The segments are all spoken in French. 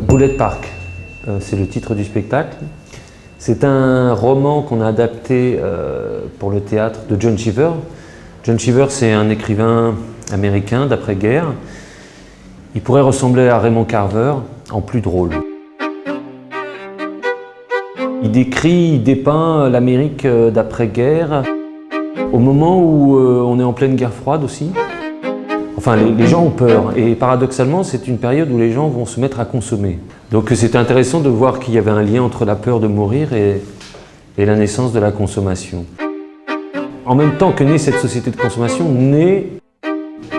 Bullet Park, c'est le titre du spectacle. C'est un roman qu'on a adapté pour le théâtre de John Cheever. John Cheever, c'est un écrivain américain d'après-guerre. Il pourrait ressembler à Raymond Carver, en plus drôle. Il décrit, il dépeint l'Amérique d'après-guerre, au moment où on est en pleine guerre froide aussi. Enfin, les gens ont peur et paradoxalement, c'est une période où les gens vont se mettre à consommer. Donc c'était intéressant de voir qu'il y avait un lien entre la peur de mourir et la naissance de la consommation. En même temps que naît cette société de consommation, naissent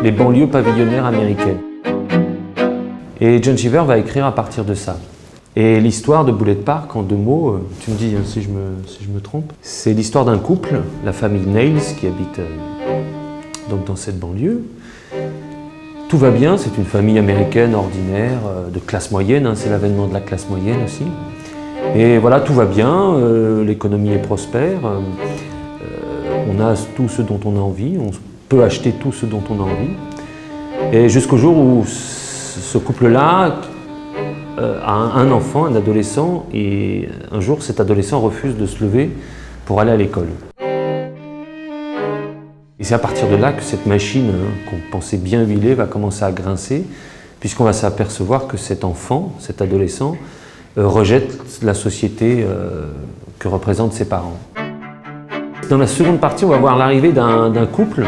les banlieues pavillonnaires américaines. Et John Cheever va écrire à partir de ça. Et l'histoire de Bullet Park, en 2 mots, tu me dis si je me trompe, c'est l'histoire d'un couple, la famille Nails, qui habite donc dans cette banlieue. Tout va bien, c'est une famille américaine ordinaire, de classe moyenne, hein, c'est l'avènement de la classe moyenne aussi. Et voilà, tout va bien, l'économie est prospère, on a tout ce dont on a envie, on peut acheter tout ce dont on a envie. Et jusqu'au jour où ce couple-là a un enfant, un adolescent, et un jour cet adolescent refuse de se lever pour aller à l'école. Et c'est à partir de là que cette machine qu'on pensait bien huilée va commencer à grincer, puisqu'on va s'apercevoir que cet enfant, cet adolescent, rejette la société que représentent ses parents. Dans la seconde partie, on va voir l'arrivée d'un couple,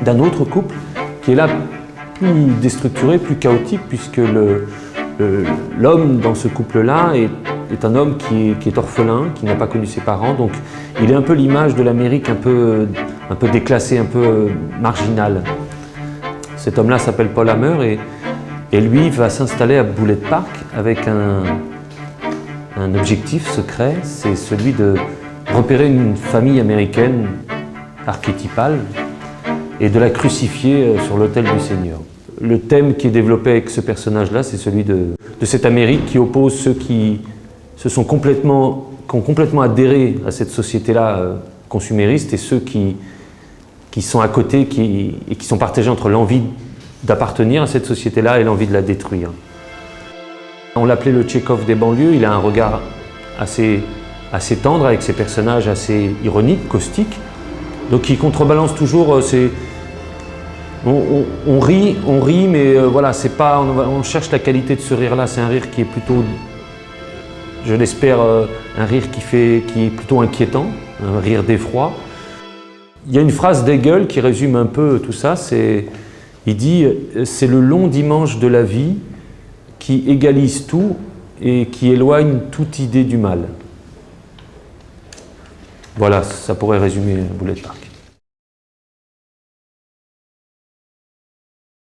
d'un autre couple, qui est là plus déstructuré, plus chaotique, puisque l'homme dans ce couple-là est un homme qui est orphelin, qui n'a pas connu ses parents, donc il est un peu l'image de l'Amérique un peu déclassée, un peu marginale. Cet homme-là s'appelle Paul Hammer et lui va s'installer à Bullet Park avec un objectif secret, c'est celui de repérer une famille américaine archétypale et de la crucifier sur l'autel du Seigneur. Le thème qui est développé avec ce personnage-là, c'est celui de cette Amérique qui oppose ceux qui ont complètement adhéré à cette société-là consumériste et ceux qui sont à côté et qui sont partagés entre l'envie d'appartenir à cette société-là et l'envie de la détruire. On l'appelait le Tchekhov des banlieues, il a un regard assez tendre avec ses personnages assez ironiques, caustiques, donc il contrebalance toujours on rit, mais voilà, c'est pas, on cherche la qualité de ce rire-là, c'est un rire qui est plutôt, je l'espère, un rire qui est plutôt inquiétant, un rire d'effroi. Il y a une phrase d'Hegel qui résume un peu tout ça, il dit « c'est le long dimanche de la vie qui égalise tout et qui éloigne toute idée du mal ». Voilà, ça pourrait résumer Bullet Park.